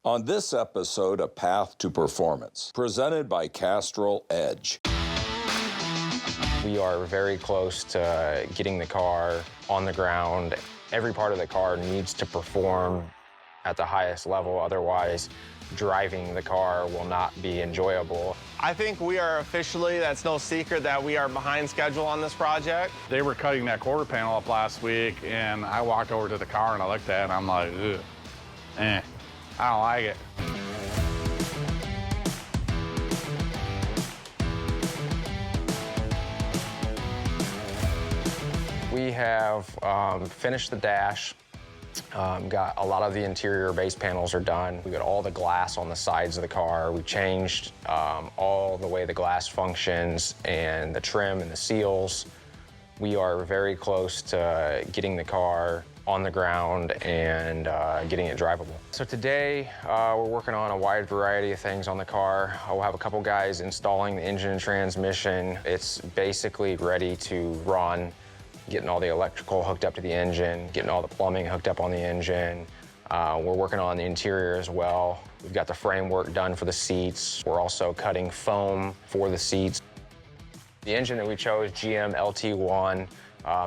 On this episode of Path to Performance, presented by Castrol EDGE. We are very close to getting the car on the ground. Every part of the car needs to perform at the highest level, otherwise driving the car will not be enjoyable. I think we are officially, that's no secret, that we are behind schedule on this project. They were cutting that quarter panel up last week, and I walked over to the car and I looked at it and I'm like, ugh, I don't like it. We have finished the dash, got a lot of the interior base panels are done. We got all the glass on the sides of the car. We changed all the way the glass functions and the trim and the seals. We are very close to getting the car on the ground and getting it drivable. So today, we're working on a wide variety of things on the car. We'll have a couple guys installing the engine and transmission. It's basically ready to run, getting all the electrical hooked up to the engine, getting all the plumbing hooked up on the engine. We're working on the interior as well. We've got the framework done for the seats. We're also cutting foam for the seats. The engine that we chose, GM LT1,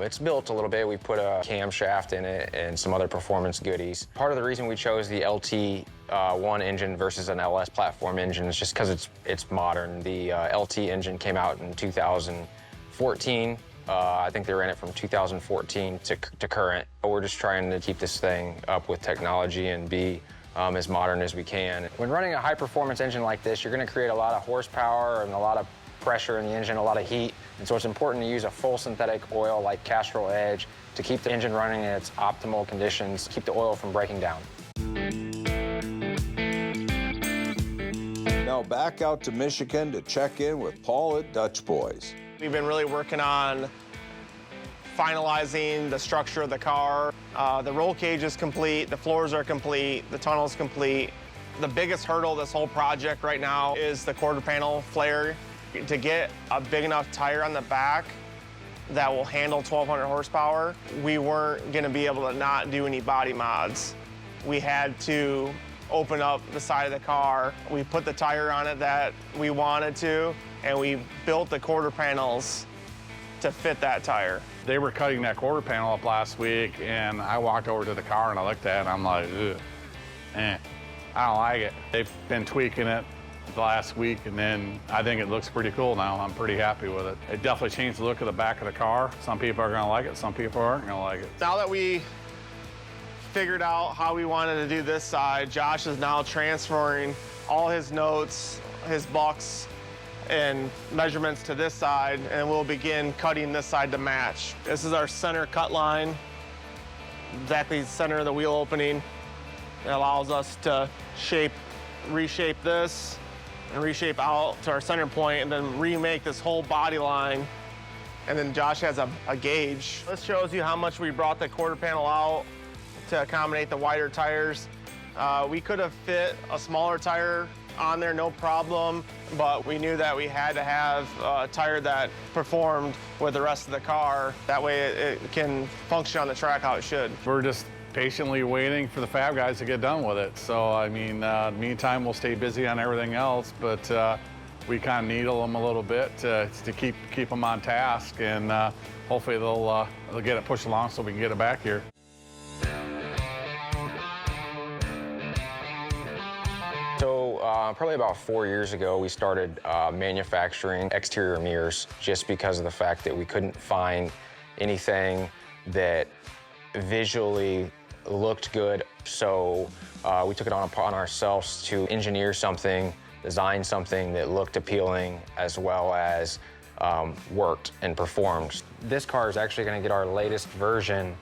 it's built a little bit. We put a camshaft in it and some other performance goodies. Part of the reason we chose the LT1 engine versus an LS platform engine is just because it's modern. The LT engine came out in 2014. I think they ran it from 2014 to current. We're just trying to keep this thing up with technology and be as modern as we can. When running a high-performance engine like this, you're going to create a lot of horsepower and a lot of pressure in the engine, a lot of heat, and so it's important to use a full synthetic oil like Castrol EDGE to keep the engine running in its optimal conditions, keep the oil from breaking down. Now back out to Michigan to check in with Paul at Dutchboys. We've been really working on finalizing the structure of the car. The roll cage is complete, the floors are complete, the tunnel's complete. The biggest hurdle of this whole project right now is the quarter panel flare. To get a big enough tire on the back that will handle 1,200 horsepower, we weren't gonna be able to not do any body mods. We had to open up the side of the car. We put the tire on it that we wanted to, and we built the quarter panels to fit that tire. They were cutting that quarter panel up last week, and I walked over to the car and I looked at it and I'm like, ugh, I don't like it. They've been tweaking it the last week, and then I think it looks pretty cool now. I'm pretty happy with it. It definitely changed the look of the back of the car. Some people are gonna like it, some people aren't gonna like it. Now that we figured out how we wanted to do this side, Josh is now transferring all his notes, his bucks, and measurements to this side, and we'll begin cutting this side to match. This is our center cut line, exactly the center of the wheel opening. It allows us to reshape this, and reshape out to our center point, and then remake this whole body line. And then Josh has a gauge. This shows you how much we brought the quarter panel out to accommodate the wider tires. We could have fit a smaller tire on there, no problem, but we knew that we had to have a tire that performed with the rest of the car. That way it can function on the track how it should. We're just patiently waiting for the fab guys to get done with it. So, I mean, meantime, we'll stay busy on everything else, but we kind of needle them a little bit to keep them on task, and hopefully they'll get it pushed along so we can get it back here. So probably about 4 years ago, we started manufacturing exterior mirrors just because of the fact that we couldn't find anything that visually looked good. So we took it upon ourselves to engineer something, design something that looked appealing as well as worked and performed. This car is actually going to get our latest version,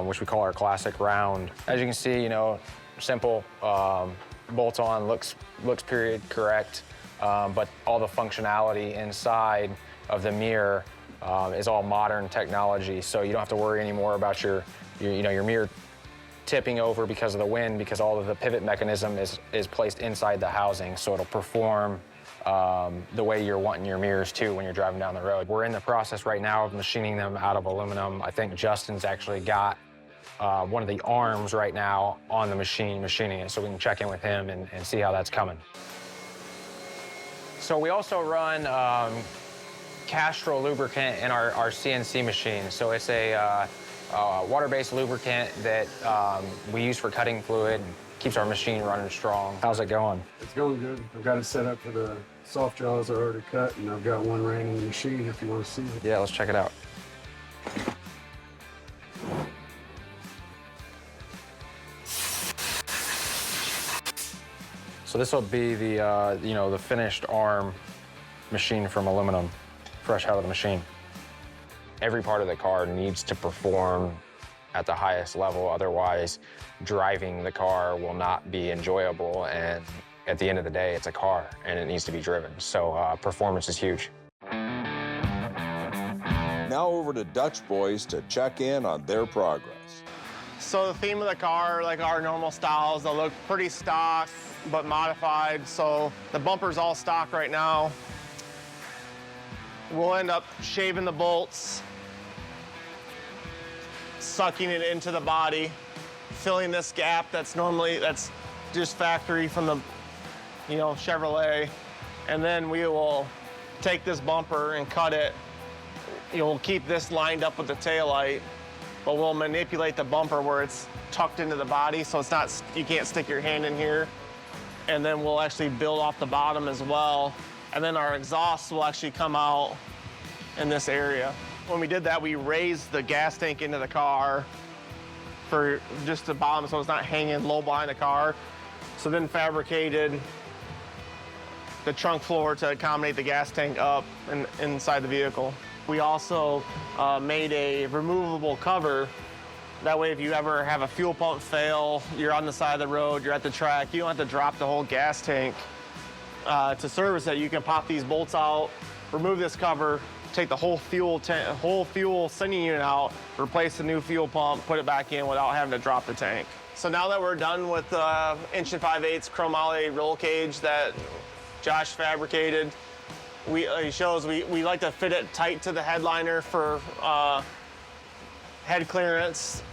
which we call our Classic Round. As you can see, you know, simple, bolt-on, looks period correct, but all the functionality inside of the mirror is all modern technology, so you don't have to worry anymore about your mirror tipping over because of the wind, because all of the pivot mechanism is placed inside the housing, so it'll perform the way you're wanting your mirrors to when you're driving down the road. We're in the process right now of machining them out of aluminum. I think Justin's actually got one of the arms right now on the machine, machining it, so we can check in with him and see how that's coming. So we also run Castrol lubricant in our CNC machine. So it's a water-based lubricant that we use for cutting fluid, keeps our machine running strong. How's it going? It's going good. I've got it set up for the soft jaws I already cut, and I've got one ran in the machine if you want to see it. Yeah, let's check it out. So this will be the the finished arm machine from aluminum, fresh out of the machine. Every part of the car needs to perform at the highest level, otherwise driving the car will not be enjoyable, and at the end of the day, it's a car and it needs to be driven. So performance is huge. Now over to Dutch Boys to check in on their progress. So the theme of the car, like our normal styles, they'll look pretty stock, but modified. So the bumper's all stock right now. We'll end up shaving the bolts, sucking it into the body, filling this gap that's just factory from the Chevrolet. And then we will take this bumper and cut it. You'll keep this lined up with the taillight, but we'll manipulate the bumper where it's tucked into the body, so it's not, you can't stick your hand in here. And then we'll actually build off the bottom as well. And then our exhaust will actually come out in this area. When we did that, we raised the gas tank into the car for just the bottom, so it's not hanging low behind the car. So then fabricated the trunk floor to accommodate the gas tank up and inside the vehicle. We also made a removable cover. That way, if you ever have a fuel pump fail, you're on the side of the road, you're at the track, you don't have to drop the whole gas tank to service it. You can pop these bolts out, remove this cover, take the whole fuel sending unit out, replace the new fuel pump, put it back in without having to drop the tank. So now that we're done with the 1 5/8 chromoly roll cage that Josh fabricated, he shows we like to fit it tight to the headliner for head clearance.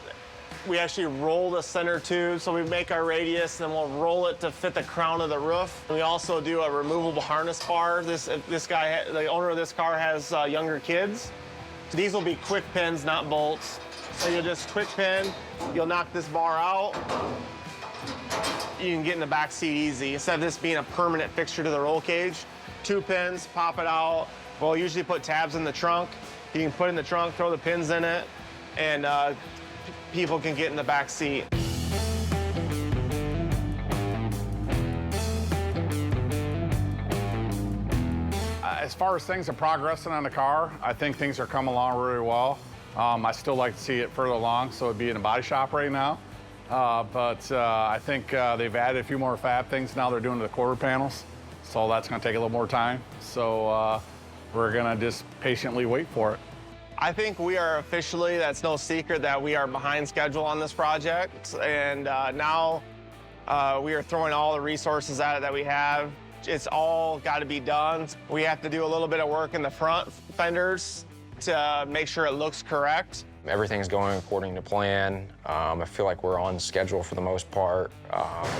We actually roll the center tube, so we make our radius, and we'll roll it to fit the crown of the roof. We also do a removable harness bar. This guy, the owner of this car, has younger kids. So these will be quick pins, not bolts. So you'll just quick pin, you'll knock this bar out. You can get in the back seat easy. Instead of this being a permanent fixture to the roll cage, 2 pins, pop it out. We'll usually put tabs in the trunk. You can put it in the trunk, throw the pins in it, and people can get in the back seat. As far as things are progressing on the car, I think things are coming along really well. I still like to see it further along, so it'd be in a body shop right now. But I think they've added a few more fab things now they're doing to the quarter panels. So that's gonna take a little more time. So we're gonna just patiently wait for it. I think we are officially, that's no secret, that we are behind schedule on this project. And now we are throwing all the resources at it that we have. It's all got to be done. We have to do a little bit of work in the front fenders to make sure it looks correct. Everything's going according to plan. I feel like we're on schedule for the most part.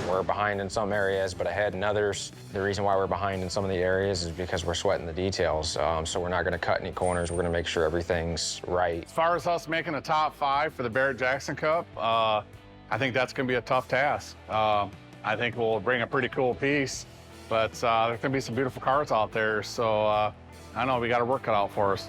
We're behind in some areas, but ahead in others. The reason why we're behind in some of the areas is because we're sweating the details. So we're not gonna cut any corners. We're gonna make sure everything's right. As far as us making the top 5 for the Barrett-Jackson Cup, I think that's gonna be a tough task. I think we'll bring a pretty cool piece, but there's gonna be some beautiful cars out there. So I know we got our work cut out for us.